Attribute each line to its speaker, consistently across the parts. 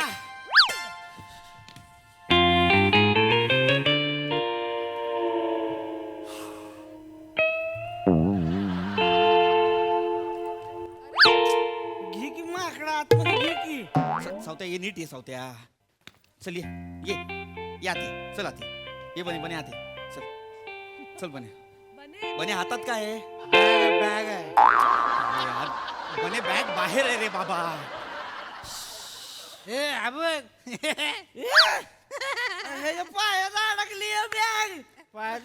Speaker 1: या घे की माकडा आतमध्ये घे की
Speaker 2: सावत्या ये नीट ये सावत्या चल ये या ते चल आते ये बने आते चल चल बने हातात काय आहे
Speaker 1: बॅग आहे
Speaker 2: अरे यार बने बॅग बाहेर आहे रे बाबा
Speaker 1: ए अबग ह्याच्या पायात अडकली बॅग पायात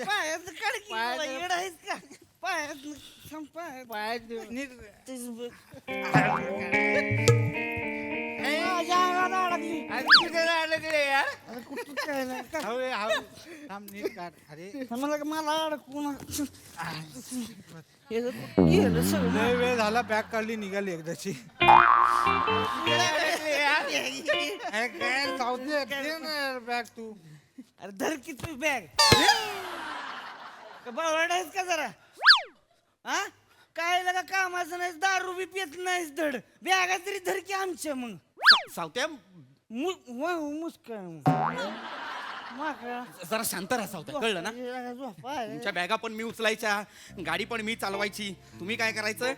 Speaker 1: कडकी येड आहेस का पायात नीट माझ्या अंगात अडकली कुठे अडकले यार कुठं काय अरे मला अडकून गेलं सगळं
Speaker 3: वेळ झाला बॅग काढली निघाली एकदाची काय सावधी बॅग तू
Speaker 1: अरे धर की तू बॅग बावळट आहेस का जरा हा काय लगा कामाचं नाही दारू बी पित नाहीस धड बॅगा तरी धर की आमच्या मग
Speaker 2: सावत्या
Speaker 1: मुस्कान
Speaker 2: जरा शांत राहा सावत्या कळलं ना तुमच्या बॅगा पण मी उचलायच्या गाडी पण मी चालवायची तुम्ही काय करायचं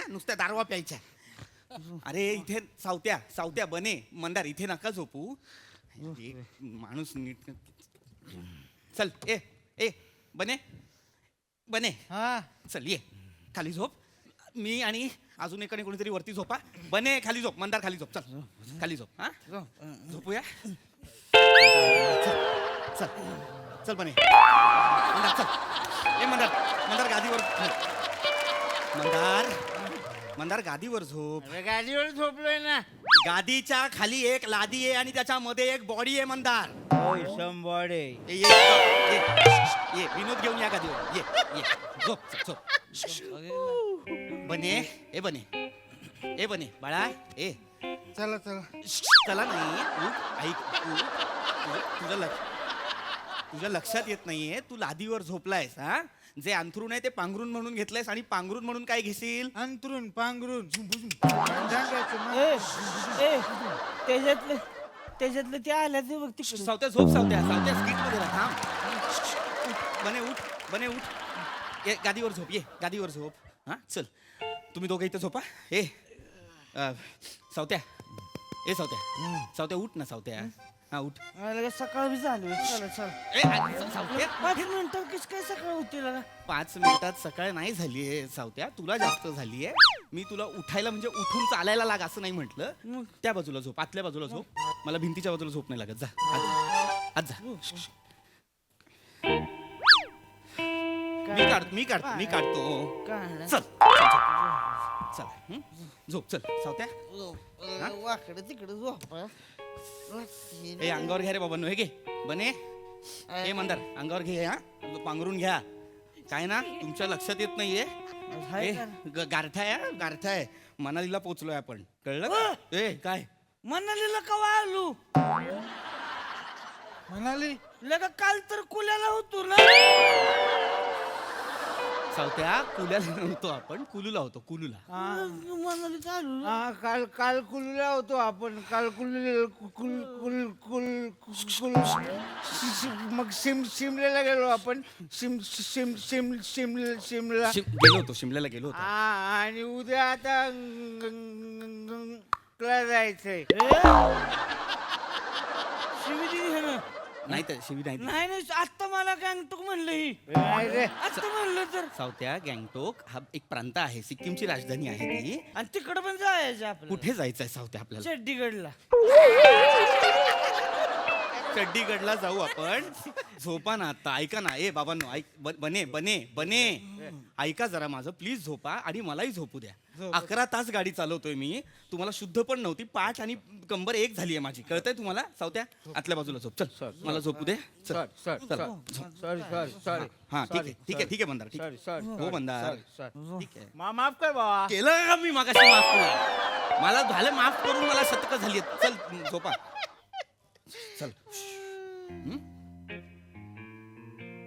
Speaker 2: नुसत्या दारवा प्यायच्या अरे इथे सावत्या बने मंदार इथे नका झोपू माणूस नीट चल ए बने
Speaker 3: हा
Speaker 2: चल ये खाली झोप मी आणि अजून एकाने कोणीतरी वरती झोपा बने खाली झोप मंदार खाली झोप चल खाली झोप हा झोपूया चल चल बने मंदार चल ए मंदार गादीवर मंदार गादीवर झोप
Speaker 1: गाडीवर झोपलोय ना
Speaker 2: गादीच्या खाली एक लादी आहे आणि त्याच्यामध्ये एक बॉडी आहे मंदार
Speaker 1: शंभरे
Speaker 2: ये विनोद घेऊन या गादीवर ये झोप बने बाळा ए
Speaker 3: चला
Speaker 2: चला नाही ऐक तुझ्या लक्षात येत नाहीये तू लादीवर झोपलायस हा जे अंथरूण आहे ते पांघरून म्हणून घेतलंयस आणि पांघरून म्हणून काय घेशील
Speaker 3: अंतरून पांघरून
Speaker 1: त्याच्यातलं ते आल्या ते बघ तिकडे
Speaker 2: सावत्या स्किट मध्ये राहा थांब बने उठ ये गादीवर झोप हा चल तुम्ही दोघं इथं झोपा सावत्या उठ ना सावत्या हा उठ
Speaker 1: सकाळ बी झाली
Speaker 2: सावत्या
Speaker 1: 5 मिनिटं कशी काय सकाळ होती लगा
Speaker 2: 5 मिनिटात सकाळ नाही झालीये सावत्या तुला जास्त झालीये मी तुला उठायला म्हणजे उठून चालायला लाग असं नाही म्हटलं त्या बाजूला झोप आतल्या बाजूला झोप मला भिंतीच्या बाजूला झोप नाही लागत जा आज जा मी काढतो चल झोप चल सावत्या
Speaker 1: वाकडं तिकडं झोपा
Speaker 2: ए अंगावर घ्या रे बाबा हे घे बने ए मंदार अंगावर घे हा पांघरून घ्या काय ना तुमच्या लक्षात येत नाहीये गारठा आहे मनालीला पोचलोय आपण कळलं ए काय
Speaker 1: मनालीला कवा आलो
Speaker 3: म्हणाली
Speaker 1: लगा काल तर कुल्याला होतो ना
Speaker 2: सावत्या कुल्याला नव्हतो आपण कुलूला होतो कुलूला
Speaker 1: मनाली चालू
Speaker 3: काल कुलूला होतो आपण काल मग शिमल्याला गेलो आपण शिमला
Speaker 2: शिमल्याला गेलो होतो
Speaker 3: आणि उद्या आता जायचंय
Speaker 2: नाही तर शिवी
Speaker 1: नाही आता मला गँगटोक म्हणलं ही आता म्हणलं तर
Speaker 2: सावत्या गँगटोक हा एक प्रांत आहे सिक्कीमची राजधानी आहे ती
Speaker 1: आणि तिकडे पण जायचं आपलं
Speaker 2: कुठे जायचंय सावत्या आपल्याला
Speaker 1: चड्डीगडला
Speaker 2: चड्डीगडला जाऊ आपण झोपा ना आता ऐका ना ए बाबांनो ऐक बने ऐका जरा माझं प्लीज झोपा आणि मलाही झोपू द्या 11 तास गाडी चालवतोय मी तुम्हाला शुद्ध पण नव्हती पाठ आणि कंबर एक झाली आहे माझी कळतंय तुम्हाला सावत्या आतल्या बाजूला झोप चल मला झोपू दे हा ठीक आहे मंदार हो मंदार ठीक आहे
Speaker 3: माफ कर बाबा
Speaker 2: केलं का मी मागाशी माफ करू मला झालं माफ करून मला शतक झाली चल झोपा चल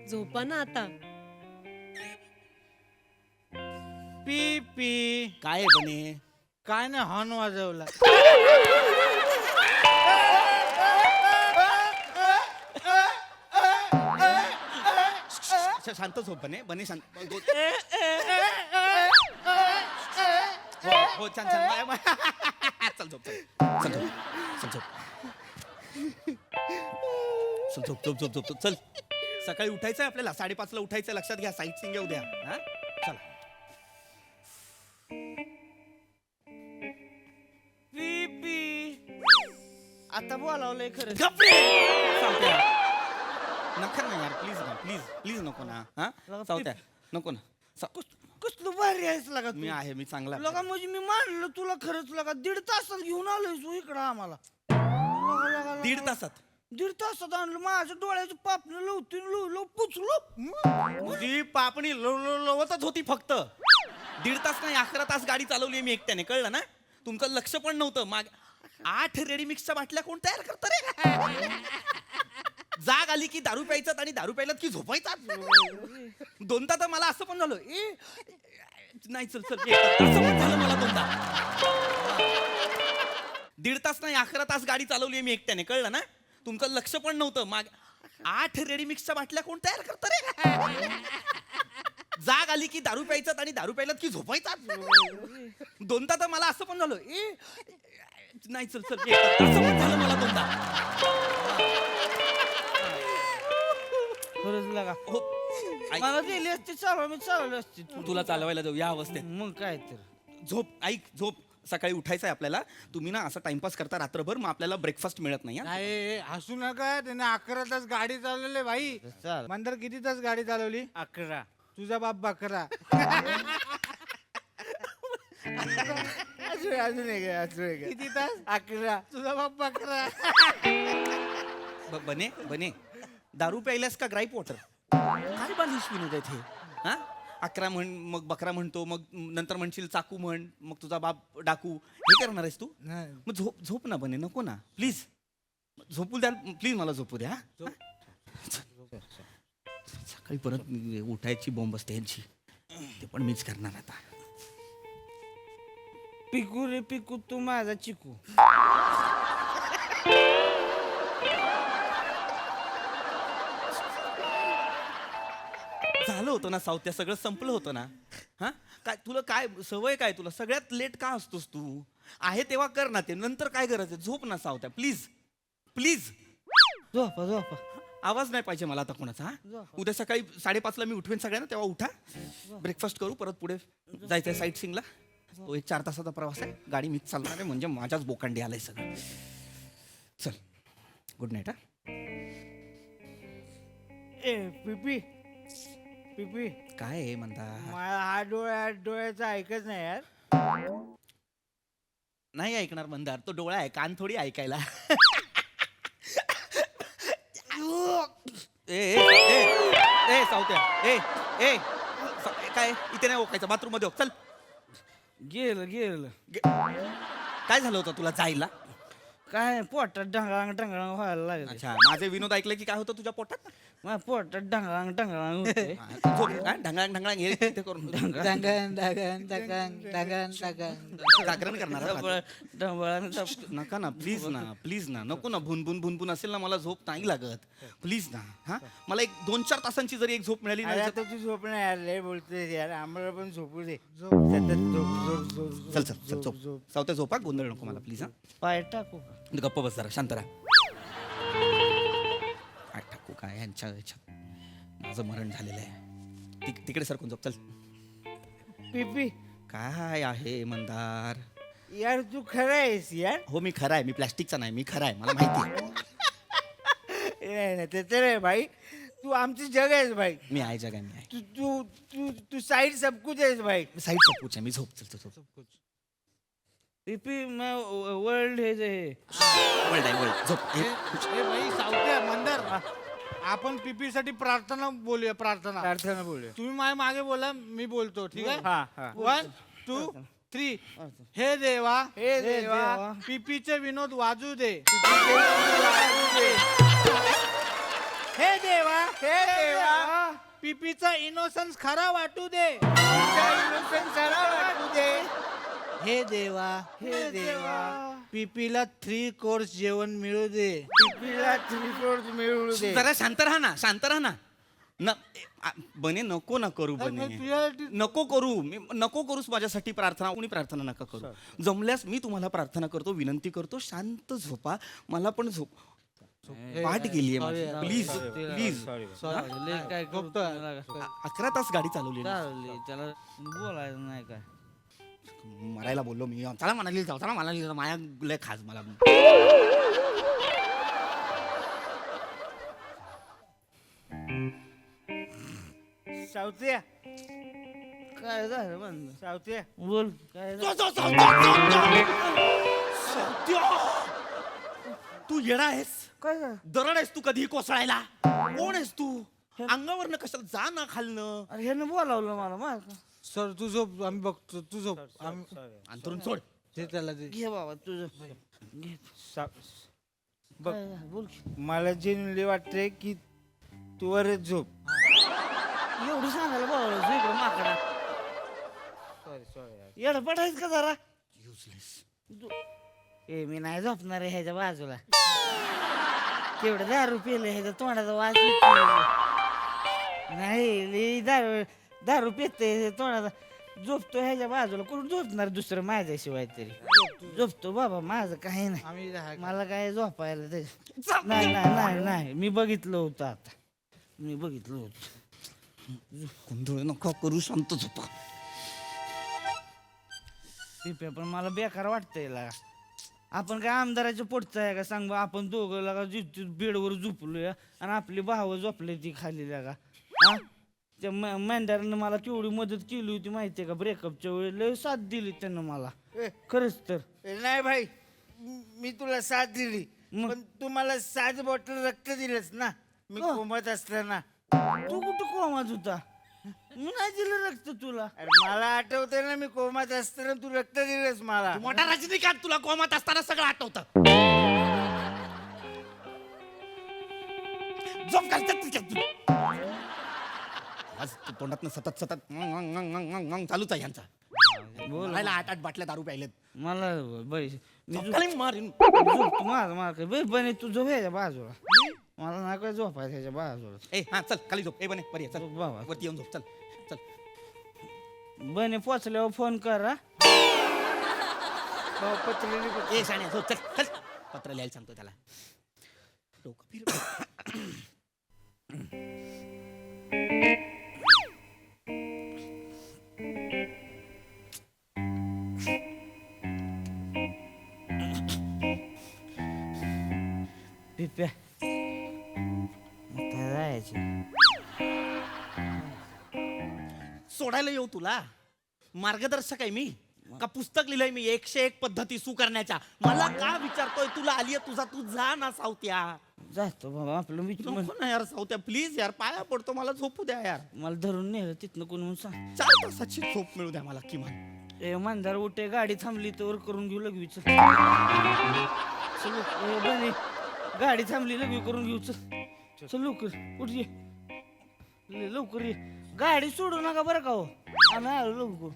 Speaker 4: झोपा ना आता
Speaker 3: पी पी
Speaker 2: काय बने
Speaker 3: काय नाही हॉर्न वाजवला
Speaker 2: शांत झोप बने बने शांत हो छान छान चल झोप चल चल झोप चल झोप झोप झोप झोप झोप चल सकाळी उठायचंय आपल्याला 5:30ला उठायचं लक्षात घ्या साईट सिंग उद्या हा चला
Speaker 1: पीपी आता बोलावलंय खरं
Speaker 2: सावत्या नखर ना यार प्लीज ना प्लीज प्लीज नको ना हा सावत्या नको ना
Speaker 1: कसलं भारी आहेस लगा
Speaker 2: मी आहे मी चांगला
Speaker 1: लगा म्हणजे मी मानलं तुला खरंच लगा 1.5 तासात घेऊन आलोय तू इकडं आम्हाला लगा, लगा, लगा.
Speaker 2: 1.5 तासात
Speaker 1: 1.5 तासात आणलं माझ्या डोळ्याचं पापणं लवतीन पुचलो
Speaker 2: तुझी पापणी लवतच होती फक्त 1.5 तास नाही 11 तास गाडी चालवली मी एकट्याने कळलं ना तुमचं लक्ष पण नव्हतं माग 8 रेडी मिक्सच्या बाटल्या कोण तयार करतं रे जाग आली की दारू प्यायचात आणि दारू प्यायलात की झोपायचात दोनदा तर मला असं पण झालं नाही चल चल असं पण झालं मला दोनदा 1.5 तास नाही 11 तास गाडी चालवली मी एकट्याने कळलं ना तुमचं लक्ष पण नव्हतं माग 8 रेडी मिक्सच्या बाटल्या कोण तयार करतं रे जाग आली की दारू प्यायचात आणि दारू प्यायलात की झोपायचात दोनदा तर मला असं पण झालं नाही चल चल असं पण झालं मला दोनदा
Speaker 1: खरंच लगा
Speaker 2: हो ऐक,
Speaker 1: मला दिली असती चालवा मी चालवली असती
Speaker 2: तुला चालवायला जाऊ या अवस्थेत
Speaker 1: मग काय तर
Speaker 2: झोप ऐक झोप सकाळी उठायचंय आपल्याला तुम्ही ना असं टाइमपास करता रात्रभर मग आपल्याला ब्रेकफास्ट मिळत नाही हा?
Speaker 3: नाही हसू नका त्याने 11 तास गाडी चालवली भाई
Speaker 1: चाल
Speaker 3: मंदार किती तास गाडी चालवली
Speaker 1: 11
Speaker 3: तुझा बाप बकरा किती तास
Speaker 1: 11
Speaker 3: तुझा बाप बकरा
Speaker 2: बने बने दारू प्यायलास का ग्राईप वॉटर काय बालिश विनोद आहेत हे हा 11 म्हण मग बकरा म्हणतो मग नंतर म्हणशील चाकू म्हण मग तुझा बाप डाकू हे करणार आहेस तू
Speaker 3: नाही.
Speaker 2: मग झोप झोप ना बने नको ना प्लीज झोपू द्या प्लीज मला झोपू द्या हा? सकाळी परत उठायची बॉम्ब असते यांची ते पण मीच करणार आता
Speaker 1: पिकू रे पिकू तू माझा चिकू
Speaker 2: झालं होतं ना साऊथ्या सगळं संपलं होतं ना हा काय तुला काय सवय काय तुला सगळ्यात लेट का असतोस तू आहे तेव्हा कर ना ते नंतर काय गरज आहे झोप ना साऊथ्या प्लीज प्लीज
Speaker 1: झोपा झोपा
Speaker 2: आवाज नाही पाहिजे मला आता कोणाचा हा उद्या सकाळी 5:30ला मी उठवेन सगळ्यांना तेव्हा उठा ब्रेकफास्ट करू परत पुढे जायचंय साईट सिंगला तो 1 4 तासाचा प्रवास आहे गाडी मीच चालणार आहे म्हणजे माझ्याच बोकांडी आलाय सगळं चल गुड नाईट हा
Speaker 1: ए पिपी पिपी
Speaker 2: काय आहे म्हणता
Speaker 1: मला हा डोळ्याचं ऐकत नाही यार
Speaker 2: नाही ऐकणार मंदार तो डोळा आहे कान थोडी ऐकायला ए ए ए ए सावत्या ए ए काय इथे नाही ओकायचं बाथरूम मध्ये ओक. चल
Speaker 1: गेलं
Speaker 2: काय झालं होतं तुला जायला
Speaker 1: काय पोटात ढंगळांग व्हायला लागलं
Speaker 2: अच्छा माझे विनोद ऐकले की काय होतं तुझ्या पोटात
Speaker 1: माझ्या पोटात ढंगळांग होते
Speaker 2: ढंगांग ढंगांग हे तिथे करून जागरण करणार हा?
Speaker 1: ढंगळांग
Speaker 2: नका ना प्लीज ना नको ना भुनभुन असेल ना मला झोप नाही लागत प्लीज ना हा मला एक 2-4 तासांची जरी एक झोप मिळाली
Speaker 1: अरे
Speaker 2: ना
Speaker 1: आता तू झोप नाही यार लय बोलतोय यार आम्हाला पण झोपू दे
Speaker 2: चल चल चल झोप सावत्या झोपा गोंधळ नको मला प्लीज हा
Speaker 1: पाय टाकू का?
Speaker 2: गप्प बस जरा शांत राहा काय टाकू काय यांच्या ह्याच्यात माझं मरण झालेलं आहे तिकडे सरकून झोप चल
Speaker 1: पिपी
Speaker 2: काय आहे मंदार
Speaker 1: यार तू खरं आहेस यार
Speaker 2: हो मी खरा आहे मी प्लॅस्टिकचा नाही मी खरा आहे मला माहिती आहे
Speaker 1: नाही ते तर आहे भाई तू आमची जग आहेस भाई
Speaker 2: मी आहे जगा मी आहे
Speaker 1: तू तू तू तू साईड सब कुछ आहेस भाई
Speaker 2: साईड सपूच आहे मी झोप चल झोप
Speaker 1: पिपी मैं वर्ल्ड हे जे
Speaker 2: वर्ल्ड आहे वर्ल्ड झोप हे,
Speaker 3: ए भाई सावत्या मंदार आपण पीपी साठी प्रार्थना बोलूया प्रार्थना
Speaker 1: बोलूया
Speaker 3: तुम्ही माझ्या मागे बोला मी बोलतो ठीक आहे
Speaker 1: हा हा
Speaker 3: 1 2 3 हे देवा
Speaker 1: हे देवा
Speaker 3: पीपीचे विनोद वाजू दे
Speaker 1: हे देवा हे देवा
Speaker 3: पीपीचा इनोसन्स खरा वाटू दे
Speaker 1: वाटू दे
Speaker 3: हे देवा
Speaker 1: हे देवा
Speaker 3: पीपीला 3 कोर्स जेवण मिळू दे
Speaker 1: पिपीला 3 कोर्स मिळू दे
Speaker 2: जरा शांत राहा ना बने नको ना करू बने नको करू नको करूस माझ्यासाठी प्रार्थना कोणी प्रार्थना नका करू जमल्यास मी तुम्हाला प्रार्थना करतो विनंती करतो शांत झोपा मला पण झोप पाठ गेलीये माझी प्लीज प्लीज
Speaker 1: काय करतो
Speaker 2: 11 तास गाडी चालवली
Speaker 1: त्याला बोलायचं नाही काय
Speaker 2: मरायला बोललो मी चला म्हणाली जाऊ चला म्हणाली माया लय खास मला
Speaker 3: सावत्या
Speaker 1: काय झालं बंद
Speaker 3: सावत्या
Speaker 1: बोल काय झालं?
Speaker 2: तू येडा आहेस
Speaker 1: काय झालं?
Speaker 2: दरड आहेस तू कधी कोसळायला कोण आहेस तू अंगावरनं कशाला जा ना खालनं
Speaker 1: अरे ह्यानं बोलावलं मला माहिती
Speaker 3: सर तू झोप आम्ही बघतो तू झोप आम्ही
Speaker 2: अंतरून सोड
Speaker 3: ते त्याला दे.
Speaker 1: घे बाबा तुझं घे.
Speaker 3: बघ
Speaker 1: काय झालं? बोल की.
Speaker 3: मला जेनुअनली वाटतंय की तू वरच झोप
Speaker 1: एवढं सांगायला बोलावलं इकडं माकडा
Speaker 3: सॉरी सॉरी
Speaker 1: येडं पडायचं का जरा
Speaker 2: युजलेस
Speaker 1: ए मी नाही झोपणार आहे ह्याच्या बाजूला केवढं दारू पिलं ह्याच्या तोंडाचा वास येतोय. नाही लई दारू पिते तोंडाचा झोपतो ह्याच्या बाजूला कोण झोपणार दुसरं माझ्याशिवाय तरी झोपतो बाबा माझं काही नाही
Speaker 3: आम्ही आहे.
Speaker 1: मला काय झोपायला नाही नाही नाही नाही मी बघितलं होतं आता मी बघितलं होतं
Speaker 2: गोंधळ नको करू शांत झोपा
Speaker 1: पिप्या पण मला बेकार वाटतंय ला आपण काय आमदाराच्या पोटचं आहे का सांग बा आपण दोघं लागा बेडवर झोपलोय आणि आपली भावं झोपले ती खाली लागा हा त्या मेंढ्यानं मला केवढी मदत केली होती माहितीये का ब्रेकअपच्या वेळी लय साथ दिली त्यानं मला खरंच तर
Speaker 3: नाही भाई मी तुला साथ दिली
Speaker 1: मग?
Speaker 3: पण तू मला 7 बॉटल रक्त दिलंस ना मी
Speaker 1: का?
Speaker 3: कोमत असताना
Speaker 1: तू कुठं कोमात होता मी नाही दिलं रक्त तुला
Speaker 3: अरे मला आठवतंय ना मी कोमात असताना तू रक्त दिलंस मला
Speaker 2: मोठा रजनीकांत तुला कोमात असताना सगळं आठवतं झोप घालतात आज तोंडात सतत सतत चालूच आहे यांचा बोलायला 8 बाटल्या दारू प्यायलेत
Speaker 1: मला बाई मी
Speaker 2: झोपकाली मारीन
Speaker 1: झोपतो माझं मला काय बाई बने तू झोप ह्याच्या बाजूला मला नाही काय झोपायचं ह्याच्या बाजूला
Speaker 2: ए हा चल खाली झोप ए बने बरी आहे, चल
Speaker 1: झोप बाबा.
Speaker 2: वरती येऊन झोप चल चल
Speaker 1: बने पोचल्यावर फोन करा
Speaker 3: पत्र लिहिलं.
Speaker 2: ए शाण्या झोप चल चल पत्र लिहायला सांगतो त्याला डोकं फिरव.
Speaker 1: पिप्या आता जायची
Speaker 2: सोडायला येऊ तुला मार्गदर्शक आहे मी का पुस्तक लिहिलंय मी 101 पद्धती सुकरण्याच्या मला का विचारतोय तुला आली तुझा तू जा ना सावत्या
Speaker 1: जातो बाबा आपलं मी
Speaker 2: नको ना यार सावत्या प्लीज यार पाया पडतो मला झोपू द्या यार
Speaker 1: मला धरून नेलं तिथनं कोणी म्हणून सांग
Speaker 2: 4 तासाची झोप मिळू द्या मला किमान
Speaker 1: ए मांदार उठे गाडी थांबली तर करून घेऊ लगवीच चल ए बने गाडी थांबली लगवी करून घेऊ चल चल लवकर उठ ये लवकर ये गाडी सोडू नका बरं का हो आम्ही आलो लवकर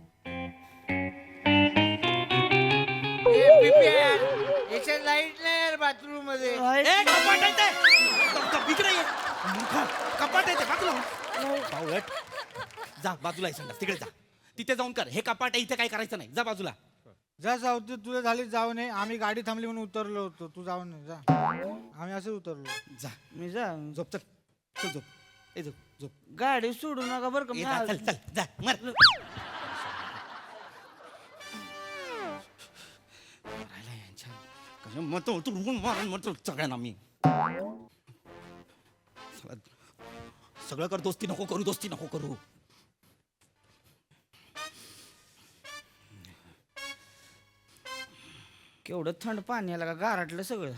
Speaker 3: याच्यात लाईट नाही यार बाथरूम मध्ये
Speaker 2: ए कपाट आहे ते इकडे ये मूर्खा, कपाट आहे ते बाजूला हो. बावळट जा बाजूला आहे संडास तिकडे जा तिथे जाऊन कर हे कपाट आहे इथे काय करायचं नाही जा बाजूला
Speaker 3: जा जाऊ दे तुला झाली जाऊ नये आम्ही गाडी थांबली म्हणून उतरलो होतो तू जाऊ नये जा आम्ही असं उतरलो
Speaker 2: जा
Speaker 1: मी जा
Speaker 2: झोप चल चल झोप ए झोप झोप
Speaker 1: गाडी सोडू नका बरं
Speaker 2: ए,
Speaker 1: का
Speaker 2: जा, चल चल जा मर मारायला यांच्या कसं मत उतरून मारून म्हणतो सगळ्यांना मी सगळं कर दोस्ती नको करू दोस्ती नको करू
Speaker 1: केवढं थंड पाणी आलं का गारटलं सगळं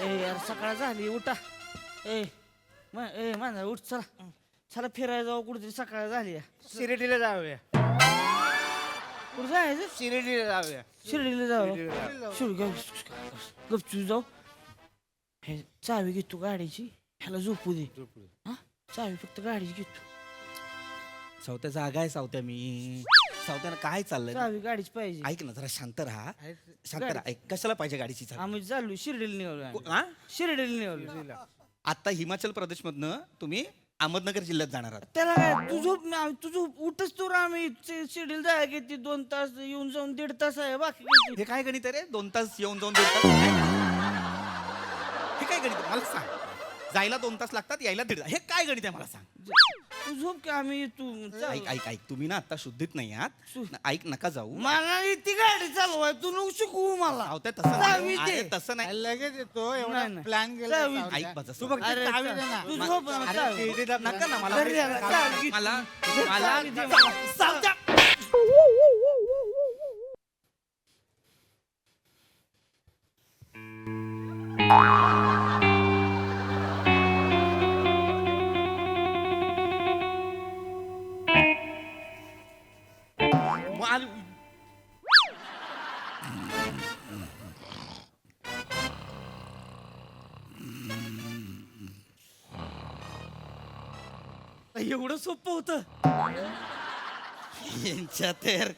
Speaker 1: ए यार सकाळ झाली उठा ए माझा उठ चला चला फिरायला जाऊ कुठेतरी सकाळ झाली
Speaker 3: शिर्डीला जाऊया
Speaker 1: कुठं जायचं
Speaker 3: शिर्डीला जाऊया
Speaker 1: शिर्डीला जाऊ
Speaker 3: शिर्डीला
Speaker 1: शिर्डी गपचूप जाऊ हे चावी घेतो गाडीची ह्याला झोपू दे हा चावी फक्त गाडीची घेतो
Speaker 2: सावत्या जागा आहे सावत्या मी सावत्यानं काय चाललंय
Speaker 1: चावी गाडीच पाहिजे
Speaker 2: ऐक ना जरा शांत राहा शांत राहा ऐक कशाला पाहिजे गाडीची चावी
Speaker 1: आम्ही चालू शिर्डीला निघालो आम्ही.
Speaker 2: हा?
Speaker 1: शिर्डीला निघालो
Speaker 2: आता हिमाचल प्रदेश मधनं तुम्ही अहमदनगर जिल्ह्यात जाणार आहात
Speaker 1: त्याला काय तू झोप तू झोप उठच तर आम्ही शिर्डीला जायला किती 2 तास येऊन जाऊन 1.5 तास आहे बाकी किती?
Speaker 2: हे काय गणित आहे रे 2 तास येऊन जाऊन 1.5 तास हे काय गणित आहे? मला सांग जायला 2 तास लागतात यायला 1.5 तास हे काय गणित आहे मला सांग
Speaker 1: तू झोप की आम्ही तू
Speaker 2: ऐक ऐक ऐक तुम्ही ना आता शुद्धीत नाही आहात ऐक नका जाऊ
Speaker 1: मला ती गाडी चालवाय तू नको शिकवू मला
Speaker 2: सावत्या तसं
Speaker 1: चावी
Speaker 2: नाही
Speaker 1: दे.
Speaker 2: अरे, तसं नाही
Speaker 3: लगेच येतो
Speaker 1: नाही,
Speaker 3: एवढा
Speaker 1: नाही.
Speaker 3: प्लॅन
Speaker 1: चावी.
Speaker 3: केला
Speaker 2: ऐक माझं
Speaker 3: तू फक्त
Speaker 1: अरे,
Speaker 3: चावी दे ना
Speaker 1: तू झोप ना,
Speaker 3: अरे,
Speaker 1: चावी.
Speaker 3: शिर्डीला
Speaker 2: नका ना मला
Speaker 1: घरी आला, चावी.
Speaker 2: मला
Speaker 1: चावी दे
Speaker 2: मला
Speaker 1: मला.
Speaker 2: सावत्या माल- एवढं सोपं होतं यांच्या तर